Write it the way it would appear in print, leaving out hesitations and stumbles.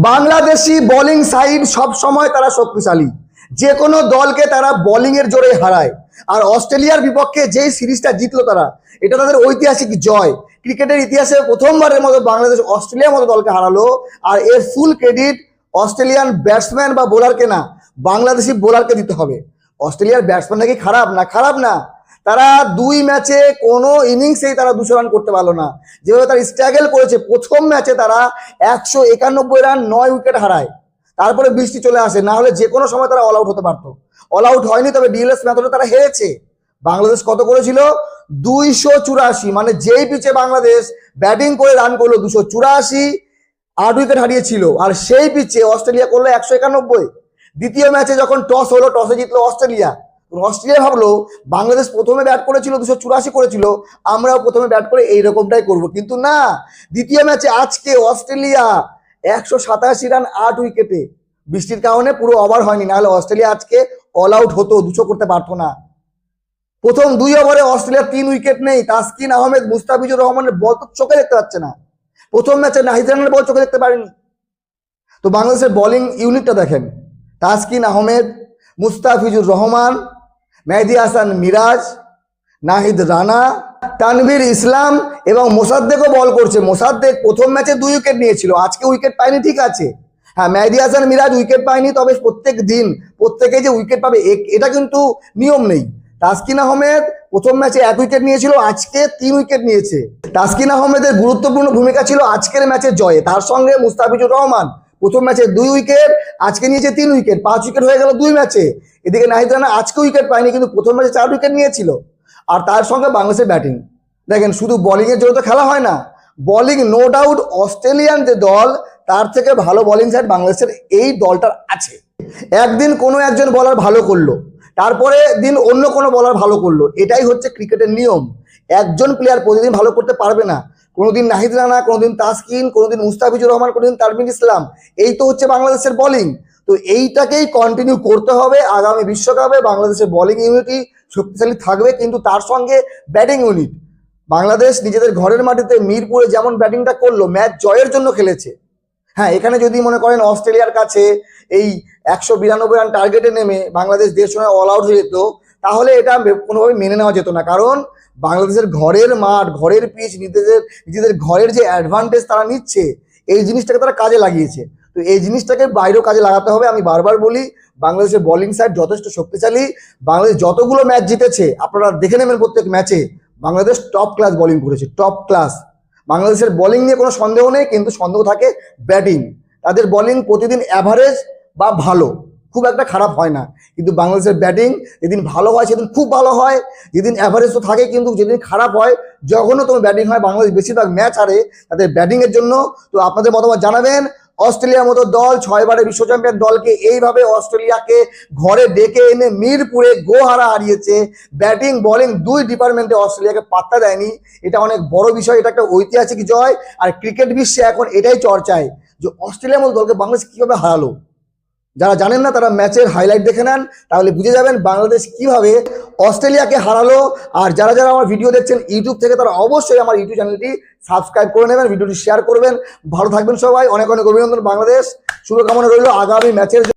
Bangladeshi bowling side সব সময় তারা শক্তিশালী, যে কোনো দলকে তারা বোলিং এর জোরে হারায়। আর অস্ট্রেলিয়ার বিপক্ষে যেই সিরিজটা জিতলো তারা, এটা তাদের ঐতিহাসিক জয়। ক্রিকেটের ইতিহাসে প্রথমবারের মতো বাংলাদেশ অস্ট্রেলিয়ার মতো দলকে হারালো। আর এর ফুল ক্রেডিট অস্ট্রেলিয়ান ব্যাটসম্যান বা বোলারকে না, বাংলাদেশি বোলারকে দিতে হবে। অস্ট্রেলিয়ার ব্যাটসম্যান নাকি খারাপ না, খারাপ না। তারা 2 ম্যাচে কোনো ইনিংসেই তারা 200 রান করতে পারলো না। যেভাবে তারা স্ট্রাগল করেছে, প্রথম ম্যাচে তারা 191 রান 9 উইকেট হারায়। তারপরে বৃষ্টি চলে আসে, না হলে যে কোনো সময় তারা অল আউট হতে পারতো। অল আউট হয়নি, তবে ডিএলএস মেথডে তারা হেরেছে। বাংলাদেশ কত করেছিল? 284। মানে যেই পিচে বাংলাদেশ ব্যাটিং করে রান করলো 284, 8 উইকেট হারিয়েছিল। আর সেই পিচে অস্ট্রেলিয়া করলো 191। দ্বিতীয় ম্যাচে যখন টস হলো, টসে জিতলো অস্ট্রেলিয়া। অস্ট্রেলিয়া ভাবলো বাংলাদেশ প্রথমে ব্যাট করেছিল 284 করেছিল, আমরাও প্রথমে ব্যাট করে এইরকমটাই করব, কিন্তু না। দ্বিতীয় ম্যাচে আজকে অস্ট্রেলিয়া 187 রান 8 উইকেটে। বৃষ্টির কারণে পুরো ওভার হয়নি, নাহলে অস্ট্রেলিয়া আজকে অল আউট হতো, 200 করতে পারতো না। প্রথম 2 ওভারে অস্ট্রেলিয়ার 3 উইকেট নেই। তাসকিন আহমেদ, মুস্তাফিজুর রহমানের বল তো চোখে দেখতে পাচ্ছে না। প্রথম ম্যাচে নাহিদ রানার বল চোখে দেখতে পারেনি। তো বাংলাদেশের বোলিং ইউনিটটা দেখেন, তাসকিন আহমেদ, মুস্তাফিজুর রহমান, মেহেদী হাসান মিরাজ, নাহিদ রানা, তানভীর ইসলাম এবং মোসাদ্দেকও বল করছে। মোসাদ্দেক প্রথম ম্যাচে 2 উইকেট নিয়েছিল, আজকে উইকেট পায়নি, ঠিক আছে। হ্যাঁ, মেহেদী হাসান মিরাজ উইকেট পায়নি, তবে প্রত্যেক দিন প্রত্যেকে যে উইকেট পাবে এটা কিন্তু নিয়ম নেই। তাসকিন আহমেদ প্রথম ম্যাচে 1 উইকেট নিয়েছিল, আজকে 3 উইকেট নিয়েছে। তাসকিন আহমেদের গুরুত্বপূর্ণ ভূমিকা ছিল আজকের ম্যাচের জয়ে। তার সঙ্গে মুস্তাফিজুর রহমান প্রথম ম্যাচে 2 উইকেট, আজকে নিয়েছে 3 উইকেট, 5 উইকেট হয়ে গেল 2 ম্যাচে। এদিকে নাহিদ রানা আজকে উইকেট পায়নি, কিন্তু প্রথম ম্যাচে 4 উইকেট নিয়েছিল। আর তার সঙ্গে বাংলাদেশের ব্যাটিং দেখেন, শুধু বোলিং এর জন্য তো খেলা হয় না। বোলিং নো ডাউট অস্ট্রেলিয়ান যে দল, তার থেকে ভালো বোলিং সাইড বাংলাদেশের এই দলটার আছে। একদিন কোনো একজন বোলার ভালো করলো, তারপরে দিন অন্য কোনো বোলার ভালো করলো, এটাই হচ্ছে ক্রিকেটের নিয়ম। একজন প্লেয়ার প্রতিদিন ভালো করতে পারবে না। কোনোদিন নাহিদ রানা, কোনোদিন তাসকিন, কোনোদিন মুস্তাফিজুর রহমান, কোনোদিন তানভীর ইসলাম। এই তো হচ্ছে বাংলাদেশের বোলিং। তো এইটাকেই কন্টিনিউ করতে হবে। আগামী বিশ্বকাপে বাংলাদেশের বোলিং ইউনিটি শক্তিশালী থাকবে, কিন্তু তার সঙ্গে ব্যাটিং ইউনিট। বাংলাদেশ নিজেদের ঘরের মাটিতে মিরপুরে যেমন ব্যাটিংটা করলো, ম্যাচ জয়ের জন্য খেলেছে। হ্যাঁ, এখানে যদি মনে করেন অস্ট্রেলিয়ার কাছে এই 192 রান টার্গেটে নেমে বাংলাদেশ 150 রানে অল আউট হয়ে যেত, তাহলে এটা কোনোভাবে মেনে নেওয়া যেত না। কারণ বাংলাদেশের ঘরের মাঠ, ঘরের পিচ, নিজেদের ঘরের যে অ্যাডভান্টেজ তারা নিচ্ছে, এই জিনিসটাকে তারা কাজে লাগিয়েছে। তো এই জিনিসটাকে বাইরেও কাজে লাগাতে হবে। আমি বারবার বলি, বাংলাদেশের বোলিং সাইড যথেষ্ট শক্তিশালী। বাংলাদেশ যতগুলো ম্যাচ জিতেছে আপনারা দেখে নেবেন, প্রত্যেক ম্যাচে বাংলাদেশ টপ ক্লাস বোলিং করেছে, টপ ক্লাস। বাংলাদেশের বোলিং নিয়ে কোনো সন্দেহ নেই, কিন্তু সন্দেহ থাকে ব্যাটিং। তাদের বোলিং প্রতিদিন অ্যাভারেজ বা ভালো, খুব একটা খারাপ হয় না। কিন্তু বাংলাদেশের ব্যাটিং যেদিন ভালো হয় সেদিন খুব ভালো হয়, যেদিন অ্যাভারেজ তো থাকে, কিন্তু যেদিন খারাপ হয়, জঘন্যতম ব্যাটিং হয়। বাংলাদেশ বেশিরভাগ ম্যাচ হারে তাদের ব্যাটিংয়ের জন্য। তো আপনাদের মতামত জানাবেন। অস্ট্রেলিয়ার মতো দল, 6 বারে বিশ্ব চ্যাম্পিয়ন দলকে এইভাবে অস্ট্রেলিয়াকে ঘরে ডেকে এনে মিরপুরে গোহারা হারিয়েছে। ব্যাটিং বোলিং 2 ডিপার্টমেন্টে অস্ট্রেলিয়াকে পাত্তা দেয়নি। এটা অনেক বড় বিষয়, এটা একটা ঐতিহাসিক জয়। আর ক্রিকেট বিশ্বে এখন এটাই চর্চায় যে অস্ট্রেলিয়ার মতো দলকে বাংলাদেশ কিভাবে হারালো। যারা জানেন না তারা ম্যাচের হাইলাইট দেখে নেন, তাহলে বুঝে যাবেন বাংলাদেশ কিভাবে অস্ট্রেলিয়াকে হারালো। আর যারা যারা আমার ভিডিও দেখছেন ইউটিউব থেকে, তারা অবশ্যই আমার ইউটিউব চ্যানেলটি সাবস্ক্রাইব করে নেবেন, ভিডিওটি শেয়ার করবেন। ভালো থাকবেন সবাই, অনেক অনেক অভিনন্দন। বাংলাদেশ, শুভকামনা রইল আগামী ম্যাচের।